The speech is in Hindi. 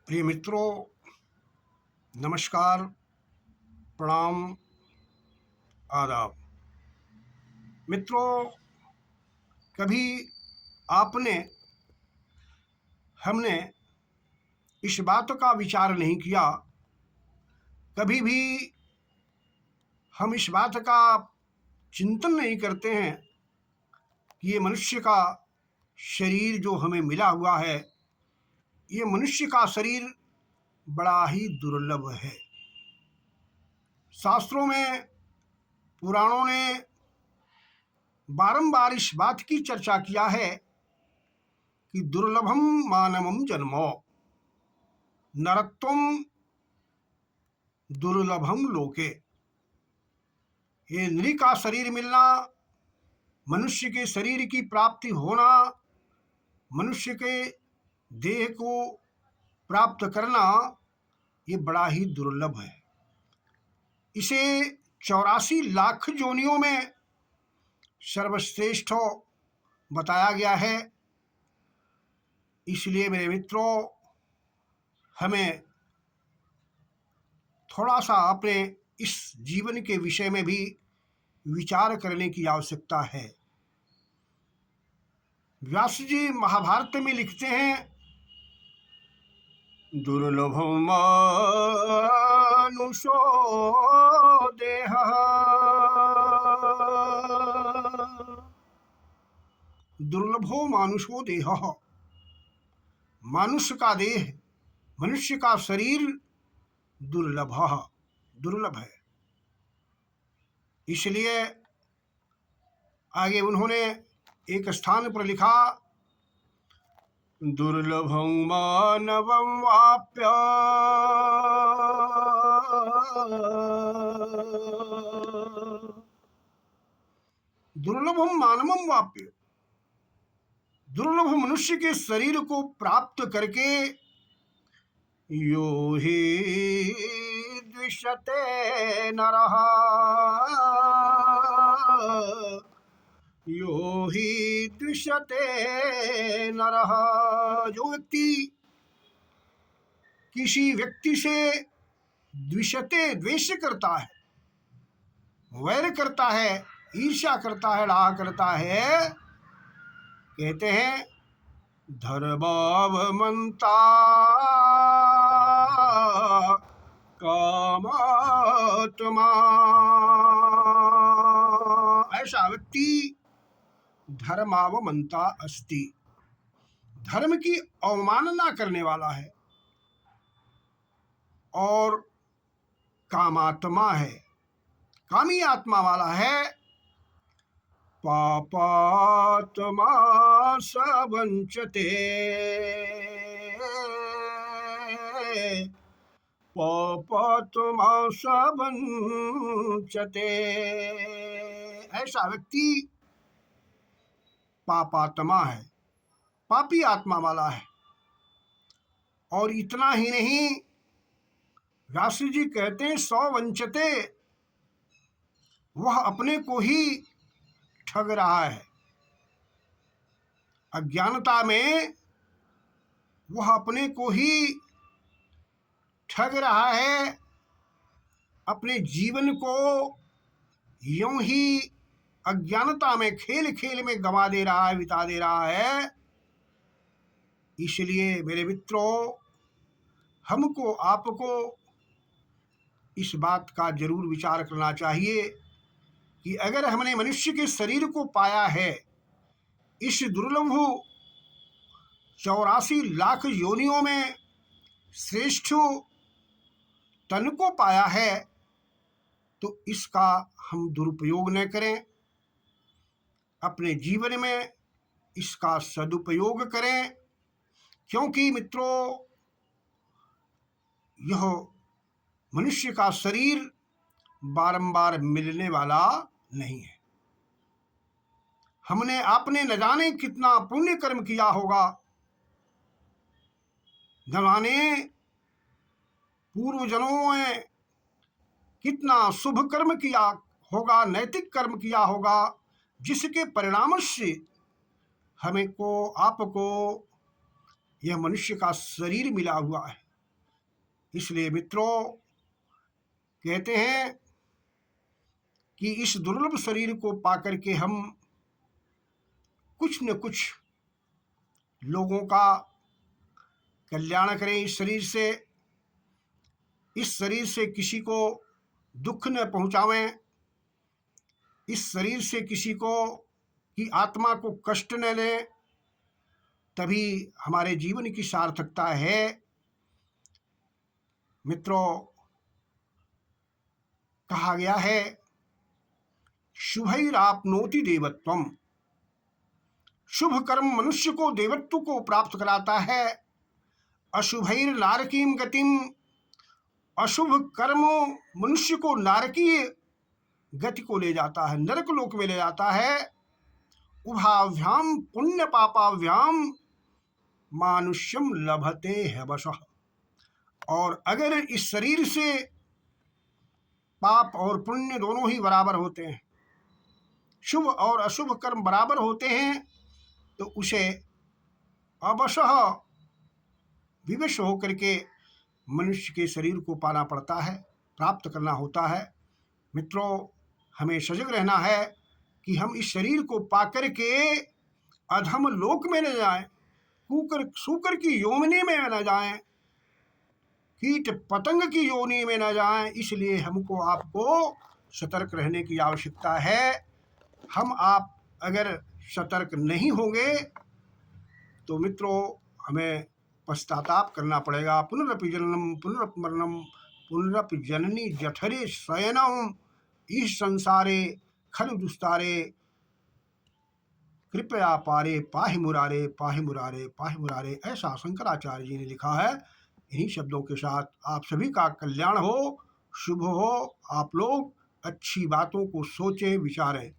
प्रिय मित्रों, नमस्कार, प्रणाम, आदाब। मित्रों, कभी आपने हमने इस बात का विचार नहीं किया, कभी भी हम इस बात का चिंतन नहीं करते हैं कि ये मनुष्य का शरीर जो हमें मिला हुआ है, ये मनुष्य का शरीर बड़ा ही दुर्लभ है। शास्त्रों में, पुराणों ने बारंबार इस बात की चर्चा किया है कि दुर्लभम मानवम जन्मो नरत्वम दुर्लभम लोके। ये नृ का शरीर मिलना, मनुष्य के शरीर की प्राप्ति होना, मनुष्य के देह को प्राप्त करना, ये बड़ा ही दुर्लभ है। इसे 84 लाख योनियों में सर्वश्रेष्ठ बताया गया है। इसलिए मेरे मित्रों, हमें थोड़ा सा अपने इस जीवन के विषय में भी विचार करने की आवश्यकता है। व्यास जी महाभारत में लिखते हैं, दुर्लभो मानुषो देह, दुर्लभो मानुषो देह। मनुष्य का देह, मनुष्य का शरीर दुर्लभ दुर्लभ है। इसलिए आगे उन्होंने एक स्थान पर लिखा, दुर्लभं मानवं वाप्य दुर्लभम मानवम वाप्य। दुर्लभ मनुष्य के शरीर को प्राप्त करके यो ही द्विषते नरः, यो ही द्विषते नरः। जो व्यक्ति किसी व्यक्ति से द्विषते, द्वेष करता है, वैर करता है, ईर्ष्या करता है, डाह करता है, कहते हैं धर्मावमंता कामात्मा। ऐसा व्यक्ति धर्मावमंता अस्ति, धर्म की अवमानना करने वाला है और कामात्मा है, कामी आत्मा वाला है। पापात्मा स वंचते, पापात्मा स वंचते। ऐसा व्यक्ति पापात्मा है, पापी आत्मा वाला है। और इतना ही नहीं, व्यास जी कहते हैं सौ वंचते, वह अपने को ही ठग रहा है। अज्ञानता में वह अपने को ही ठग रहा है, अपने जीवन को यूं ही अज्ञानता में, खेल खेल में गंवा दे रहा है, बिता दे रहा है। इसलिए मेरे मित्रों, हमको, आपको इस बात का जरूर विचार करना चाहिए कि अगर हमने मनुष्य के शरीर को पाया है, इस दुर्लभ 84 लाख योनियों में श्रेष्ठ तन को पाया है, तो इसका हम दुरुपयोग न करें, अपने जीवन में इसका सदुपयोग करें। क्योंकि मित्रों, यह मनुष्य का शरीर बारंबार मिलने वाला नहीं है। हमने, आपने न जाने कितना पुण्य कर्म किया होगा, न जाने पूर्व जन्मों में कितना शुभ कर्म किया होगा, नैतिक कर्म किया होगा, जिसके परिणाम से हमें को, आपको यह मनुष्य का शरीर मिला हुआ है। इसलिए मित्रों कहते हैं कि इस दुर्लभ शरीर को पाकर के हम कुछ न कुछ लोगों का कल्याण करें। इस शरीर से किसी को दुख न पहुंचावें, इस शरीर से किसी को की आत्मा को कष्ट न लें, तभी हमारे जीवन की सार्थकता है। मित्रों कहा गया है शुभैराप्नोति देवत्वम, शुभ कर्म मनुष्य को देवत्व को प्राप्त कराता है। अशुभैर नारकीम गतिम, अशुभ कर्म मनुष्य को नारकीय गति को ले जाता है, नरक लोक में ले जाता है। उभाभ्याम पुण्य पापाभ्याम मानुष्यम लभते है वशः। और अगर इस शरीर से पाप और पुण्य दोनों ही बराबर होते हैं, शुभ और अशुभ कर्म बराबर होते हैं, तो उसे अवशः विवश होकर के मनुष्य के शरीर को पाना पड़ता है, प्राप्त करना होता है। मित्रों हमें सजग रहना है कि हम इस शरीर को पाकर के अधम लोक में न जाएं, सूकर की योनि में न जाएं, कीट पतंग की योनि में न जाएं। इसलिए हमको आपको सतर्क रहने की आवश्यकता है। हम आप अगर सतर्क नहीं होंगे तो मित्रों हमें पश्चाताप करना पड़ेगा। पुनरपि जननम पुनरपि पुनरपि जननी जठरे शयनम इस संसारे खलु दुस्तारे कृपया पारे पाहि मुरारे पाहि मुरारे पाहि मुरारे, ऐसा शंकराचार्य जी ने लिखा है। इन्हीं शब्दों के साथ आप सभी का कल्याण हो, शुभ हो। आप लोग अच्छी बातों को सोचें, विचारें।